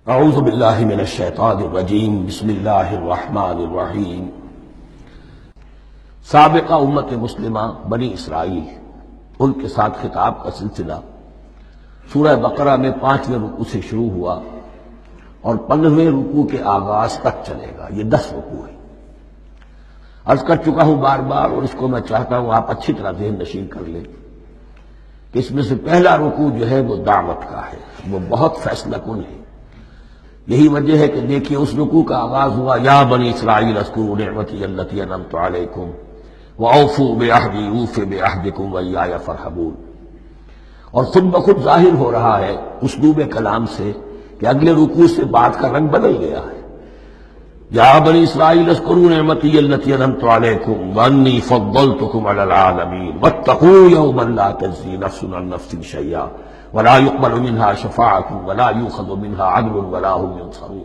اعوذ باللہ من الشیطان الرجیم بسم اللہ الرحمن الرحیم۔ سابقہ امت مسلمہ بنی اسرائیل، ان کے ساتھ خطاب کا سلسلہ سورہ بقرہ میں 5ویں رکوع سے شروع ہوا اور 15ویں رکوع کے آغاز تک چلے گا۔ یہ 10 رکوع ہے۔ عرض کر چکا ہوں بار بار، اور اس کو میں چاہتا ہوں آپ اچھی طرح ذہن نشین کر لیں کہ اس میں سے پہلا رکوع جو ہے وہ دعوت کا ہے، وہ بہت فیصلہ کن ہے۔ یہی وجہ ہے کہ دیکھیے اس رکوع کا آغاز ہوا یا بنی اسرائیل اذکروا نعمتی التی انعمت علیکم واوفوا بعہدی اوف بعہدکم وایای فارہبون، اور خود بخود ظاہر ہو رہا ہے اسلوب کلام سے کہ اگلے رکوع سے بات کا رنگ بدل گیا ہے۔ یا بنی اسرائیل اذکروا نعمتی التی انعمت علیکم وانی فضلتکم علی العالمین واتقوا یوما لا تجزی نفس عن نفس شیئا ولا يقبل منها شفاعة ولا يؤخذ منها عدل ولا هم ينصرون۔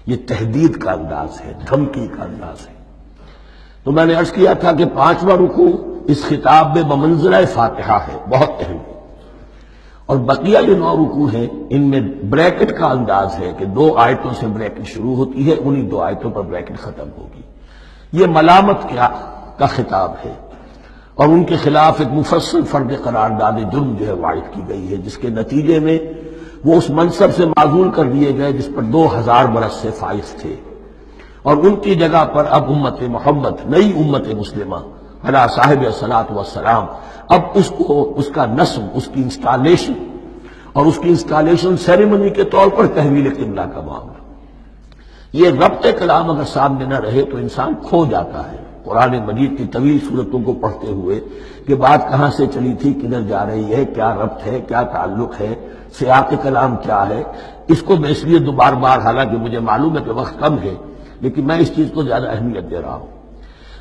یہ تہدید کا انداز ہے، دھمکی کا انداز ہے۔ تو میں نے عرض کیا تھا کہ 5واں رکوع اس خطاب میں بمنزلہ فاتحہ ہے، بہت اہم ہے، اور بقیہ جو 9 رکوع ہیں ان میں بریکٹ کا انداز ہے کہ 2 آیتوں سے بریکٹ شروع ہوتی ہے، انہی 2 آیتوں پر بریکٹ ختم ہوگی۔ یہ ملامت کا خطاب ہے، اور ان کے خلاف ایک مفصل فرد قرارداد جرم جو ہے وارد کی گئی ہے، جس کے نتیجے میں وہ اس منصب سے معزول کر دیے گئے جس پر 2000 برس سے فائز تھے، اور ان کی جگہ پر اب امت محمد، نئی امت مسلمہ علی صاحب الصلاۃ والسلام، اب اس کا نصب، اس کی انسٹالیشن اور اس کی انسٹالیشن سیریمنی کے طور پر تحویل قبلہ کا معاملہ۔ یہ ربط کلام اگر سامنے نہ رہے تو انسان کھو جاتا ہے قرآن مجید کی طویل صورتوں کو پڑھتے ہوئے کہ بات کہاں سے چلی تھی، کدھر جا رہی ہے، کیا ربط ہے، کیا تعلق ہے، سیاق کلام کیا ہے۔ اس کو میں اس لیے بار بار، حالانکہ مجھے معلوم ہے کہ وقت کم ہے، لیکن میں اس چیز کو زیادہ اہمیت دے رہا ہوں۔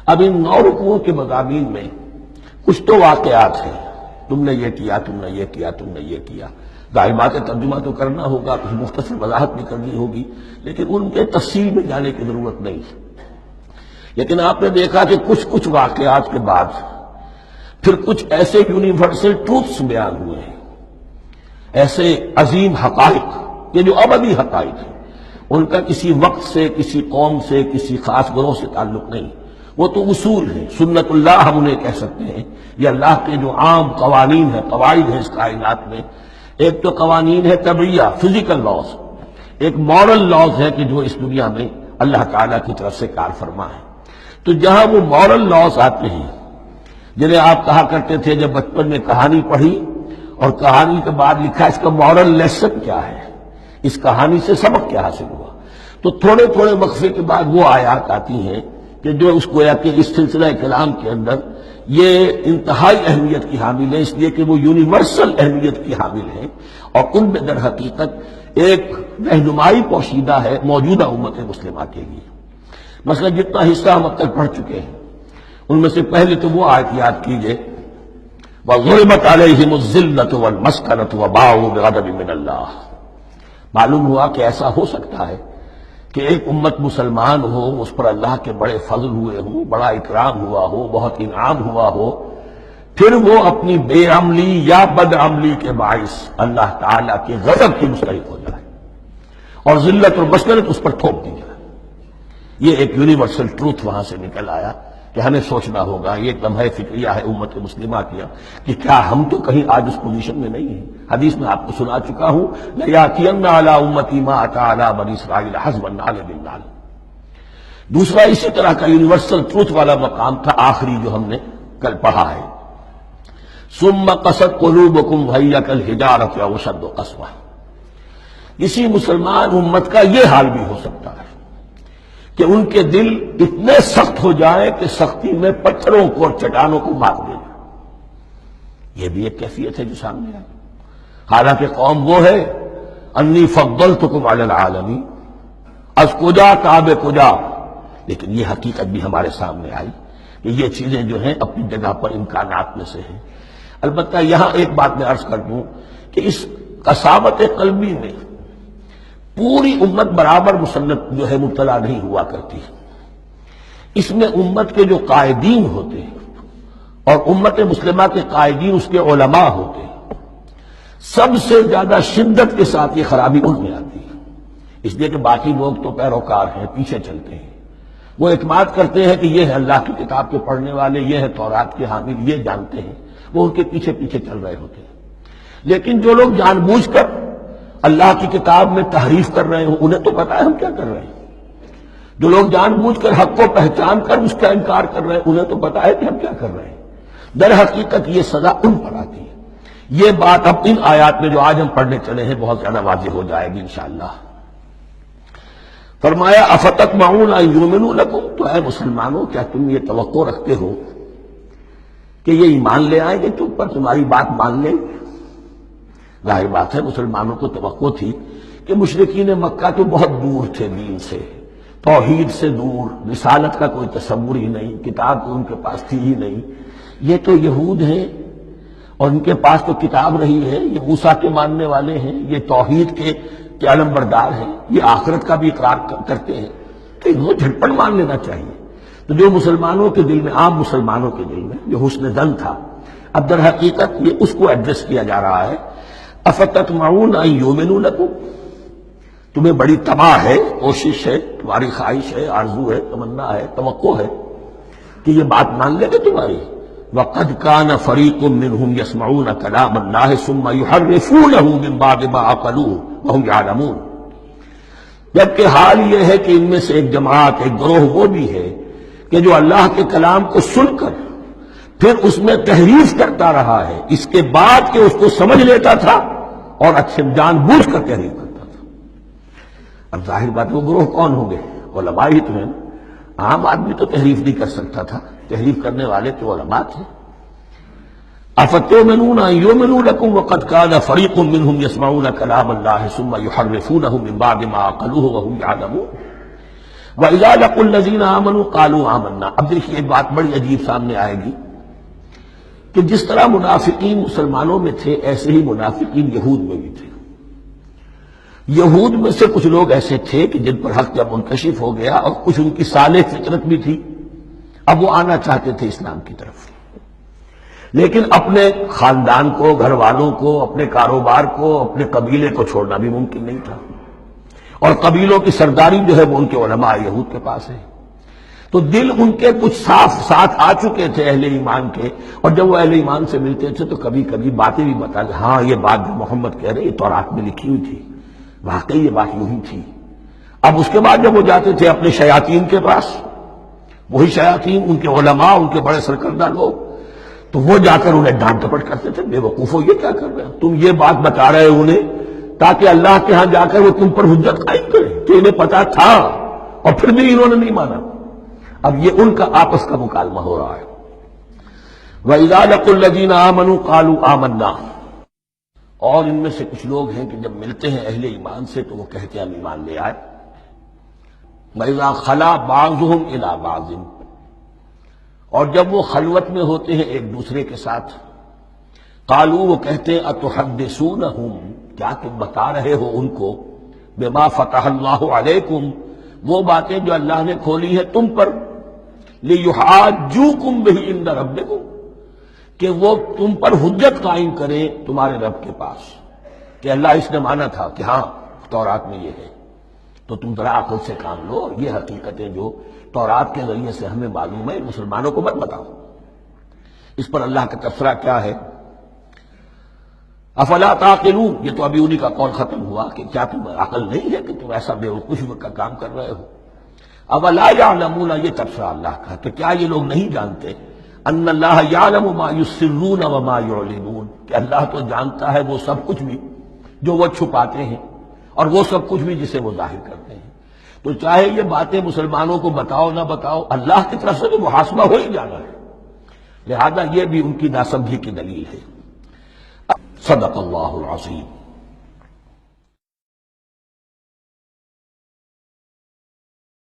اب ان 9 رکوعوں کے مضامین میں کچھ تو واقعات ہیں، تم نے یہ کیا، تم نے یہ کیا، تم نے یہ کیا۔ ظاہر بات ہے ترجمہ تو کرنا ہوگا، کچھ مختصر وضاحت بھی کرنی ہوگی، لیکن ان کے تفصیل میں جانے کی ضرورت نہیں ہے۔ لیکن آپ نے دیکھا کہ کچھ واقعات کے بعد پھر کچھ ایسے یونیورسل ٹروتھس بیان ہوئے ہیں، ایسے عظیم حقائق کہ جو ابدی حقائق ہیں، ان کا کسی وقت سے، کسی قوم سے، کسی خاص گروہ سے تعلق نہیں، وہ تو اصول ہیں، سنت اللہ ہم انہیں کہہ سکتے ہیں۔ یہ اللہ کے جو عام قوانین ہیں، قواعد ہیں اس کائنات میں، ایک تو قوانین ہے طبعیہ، فزیکل لاز، ایک مورل لاز ہے کہ جو اس دنیا میں اللہ تعالیٰ کی طرف سے کار فرما ہے۔ تو جہاں وہ مورل لاز آتے ہیں، جنہیں آپ کہا کرتے تھے جب بچپن میں کہانی پڑھی اور کہانی کے بعد لکھا اس کا مورل لیسن کیا ہے، اس کہانی سے سبق کیا حاصل ہوا، تو تھوڑے تھوڑے وقفے کے بعد وہ آیات آتی ہیں کہ جو اس گویا کہ اس سلسلہ کلام کے اندر یہ انتہائی اہمیت کی حامل ہے، اس لیے کہ وہ یونیورسل اہمیت کی حامل ہیں، اور ان میں در حقیقت ایک رہنمائی پوشیدہ ہے موجودہ امت مسلمہ کے لیے۔ مثلا جتنا حصہ ہم اب تک پڑھ چکے ہیں ان میں سے پہلے تو وہ آیت یاد کیجئے، وَضُرِبَتْ عَلَيْهِمُ الذِّلَّةُ وَالْمَسْكَنَةُ وَبَاءُوا بِغَضَبٍ مِّنَ اللَّهِ۔ معلوم ہوا کہ ایسا ہو سکتا ہے کہ ایک امت مسلمان ہو، اس پر اللہ کے بڑے فضل ہوئے ہوں، بڑا اکرام ہوا ہو، بہت انعام ہوا ہو، پھر وہ اپنی بے عملی یا بد عملی کے باعث اللہ تعالیٰ کے غضب کی مستحق ہو جائے اور ذلت اور مسکنت اس پر تھوپ دی جائے۔ یہ ایک یونیورسل ٹروتھ وہاں سے نکل آیا کہ ہمیں سوچنا ہوگا، یہ ایک لمحہ فکریہ ہے امت مسلمہ کیا کہ کیا ہم تو کہیں آج اس پوزیشن میں نہیں ہیں۔ حدیث میں آپ کو سنا چکا ہوں، لَيَأْتِيَنَّ عَلَىٰ أُمَّتِي مَا أَتَىٰ عَلَىٰ بَنِي إِسْرَائِيلَ حَزْبَ النَّعْلِ بِالنَّعْلِ۔ دوسرا اسی طرح کا یونیورسل ٹروتھ والا مقام تھا آخری جو ہم نے کل پڑھا ہے، ثُمَّ قَسَتْ قُلُوبُكُمْ وَهِيَ كَالْحِجَارَةِ أَوْ أَشَدُّ قَسْوَةً۔ کسی مسلمان امت کا یہ حال بھی ہو سکتا ہے کہ ان کے دل اتنے سخت ہو جائیں کہ سختی میں پتھروں کو اور چٹانوں کو مات دے جائیں۔ یہ بھی ایک کیفیت ہے جو سامنے آئی، حالانکہ قوم وہ ہے انی فضلتکم علی العالمین، از کجا کعب کجا، لیکن یہ حقیقت بھی ہمارے سامنے آئی کہ یہ چیزیں جو ہیں اپنی جگہ پر امکانات میں سے ہیں۔ البتہ یہاں ایک بات میں عرض کر دوں کہ اس قساوت قلبی میں پوری امت برابر مسلط جو ہے مبتلا نہیں ہوا کرتی، اس میں امت کے جو قائدین ہوتے ہیں اور امت مسلمہ کے قائدین اس کے علماء ہوتے ہیں، سب سے زیادہ شدت کے ساتھ یہ خرابی ان میں آتی ہے۔ اس لیے کہ باقی لوگ تو پیروکار ہیں، پیچھے چلتے ہیں، وہ اعتماد کرتے ہیں کہ یہ ہے اللہ کی کتاب کے پڑھنے والے، یہ ہے تورات کے حامل، یہ جانتے ہیں، وہ ان کے پیچھے پیچھے چل رہے ہوتے ہیں۔ لیکن جو لوگ جان بوجھ کر اللہ کی کتاب میں تحریف کر رہے ہوں، انہیں تو پتا ہے ہم کیا کر رہے ہیں۔ جو لوگ جان بوجھ کر حق کو پہچان کر اس کا انکار کر رہے ہیں، انہیں تو پتا ہے کہ ہم کیا کر رہے ہیں۔ در حقیقت یہ سزا ان پر آتی ہے۔ یہ بات اب ان آیات میں جو آج ہم پڑھنے چلے ہیں بہت زیادہ واضح ہو جائے گی انشاءاللہ۔ فرمایا افتطمعون ان یؤمنوا لکم، تو اے مسلمانوں کیا تم یہ توقع رکھتے ہو کہ یہ ایمان لے آئیں گے تم پر، تمہاری بات مان لیں گے؟ ظاہر بات ہے مسلمانوں کو توقع تھی کہ مشرکین مکہ تو بہت دور تھے دین سے، توحید سے دور، رسالت کا کوئی تصور ہی نہیں، کتاب تو ان کے پاس تھی ہی نہیں۔ یہ تو یہود ہیں اور ان کے پاس تو کتاب رہی ہے، یہ موسیٰ کے ماننے والے ہیں، یہ توحید کے علم بردار ہیں، یہ آخرت کا بھی اقرار کرتے ہیں، تو انہوں کو جھٹپٹ مان لینا چاہیے۔ تو جو مسلمانوں کے دل میں، عام مسلمانوں کے دل میں جو حسن ظن تھا، اب در حقیقت یہ اس کو ایڈریس کیا جا رہا ہے۔ افتطمعون ان یؤمنوا لکم، تمہیں بڑی طمع ہے، کوشش ہے، تمہاری خواہش ہے، آرزو ہے، تمنا ہے، توقع ہے کہ یہ بات مان لے گے تمہاری۔ وَقَدْ كَانَ فَرِيقٌ مِّنْهُمْ يَسْمَعُونَ كَلَامَ اللَّهِ ثُمَّ يُحَرِّفُونَهُ مِن بَعْدِ مَا عَقَلُوهُ وَهُمْ يَعْلَمُونَ، جبکہ حال یہ ہے کہ ان میں سے ایک جماعت، ایک گروہ وہ بھی ہے کہ جو اللہ کے کلام کو سن کر پھر اس میں تحریف کرتا رہا ہے، اس کے بعد کہ اس کو سمجھ لیتا تھا اور اچھے جان بوجھ کر تحریف کرتا تھا۔ اب ظاہر بات وہ گروہ کون ہوں گے؟ علماء ہی تو ہیں۔ عام آدمی تو تحریف نہیں کر سکتا تھا، تحریف کرنے والے تو علماء تھے۔ افتؤمنون ان یؤمنوا لکم وقد کان فریق منهم یسمعون کلام اللہ ثم یحرفونہ من بعد ما عقلوہ وهم یعلمون واذا لقوا الذین آمنوا قالوا آمنا۔ اب دیکھیے ایک بات بڑی عجیب سامنے آئے گی کہ جس طرح منافقین مسلمانوں میں تھے، ایسے ہی منافقین یہود میں بھی تھے۔ یہود میں سے کچھ لوگ ایسے تھے کہ جن پر حق جب منکشف ہو گیا، اور کچھ ان کی صالح فطرت بھی تھی، اب وہ آنا چاہتے تھے اسلام کی طرف، لیکن اپنے خاندان کو، گھر والوں کو، اپنے کاروبار کو، اپنے قبیلے کو چھوڑنا بھی ممکن نہیں تھا، اور قبیلوں کی سرداری جو ہے وہ ان کے علماء یہود کے پاس ہے۔ تو دل ان کے کچھ صاف ساتھ آ چکے تھے اہل ایمان کے، اور جب وہ اہل ایمان سے ملتے تھے تو کبھی کبھی باتیں بھی بتا دیں، ہاں یہ بات جو محمد کہہ رہے یہ تورات میں لکھی ہوئی تھی، واقعی یہ بات یوں ہی تھی۔ اب اس کے بعد جب وہ جاتے تھے اپنے شیاطین کے پاس، وہی شیاطین ان کے علماء، ان کے بڑے سرکردہ لوگ، تو وہ جا کر انہیں ڈانٹ ڈپٹ کرتے تھے، بے وقوفو یہ کیا کر رہے ہیں تم، یہ بات بتا رہے ہو انہیں تاکہ اللہ کے ہاں جا کر وہ تم پر حجت قائم کرے کہ انہیں پتا تھا اور پھر بھی انہوں نے نہیں مانا۔ اب یہ ان کا آپس کا مکالمہ ہو رہا ہے۔ وَإِذَا لَقُوا الَّذِينَ آمَنُوا قَالُوا آمَنَّا، اور ان میں سے کچھ لوگ ہیں کہ جب ملتے ہیں اہل ایمان سے تو وہ کہتے ہیں ہم ایمان لے آئے۔ وَإِذَا خَلَا بَعْضُهُمْ إِلَىٰ بَعْضٍ، اور جب وہ خلوت میں ہوتے ہیں ایک دوسرے کے ساتھ، قالوا وہ کہتے ہیں اتحدثونہم، کیا تم بتا رہے ہو ان کو، بما فتح اللہ علیکم، وہ باتیں جو اللہ نے کھولی ہیں تم پر، لیحاجوکم بہ عند ربکم، کہ وہ تم پر حجت قائم کریں تمہارے رب کے پاس، کہ اللہ اس نے مانا تھا کہ ہاں تورات میں یہ ہے، تو تم ذرا عقل سے کام لو، اور یہ حقیقتیں جو تورات کے ذریعے سے ہمیں معلوم ہے مسلمانوں کو مت بتاؤ۔ اس پر اللہ کا تبصرہ کیا ہے؟ افلا تعقلون، یہ تو ابھی انہی کا قول ختم ہوا کہ کیا تم عقل نہیں ہے کہ تم ایسا بے وقوفی کا کام کر رہے ہو؟ اولا یعلمون، یہ تبصرہ اللہ کا، کہ کیا یہ لوگ نہیں جانتے ان اللہ یعلم ما یسرون وما یعلنون، کہ اللہ تو جانتا ہے وہ سب کچھ بھی جو وہ چھپاتے ہیں اور وہ سب کچھ بھی جسے وہ ظاہر کرتے ہیں۔ تو چاہے یہ باتیں مسلمانوں کو بتاؤ نہ بتاؤ، اللہ کی طرف سے تو محاسبہ ہو ہی جانا ہے، لہذا یہ بھی ان کی ناسمجھی کی دلیل ہے۔ صدق اللہ العظیم۔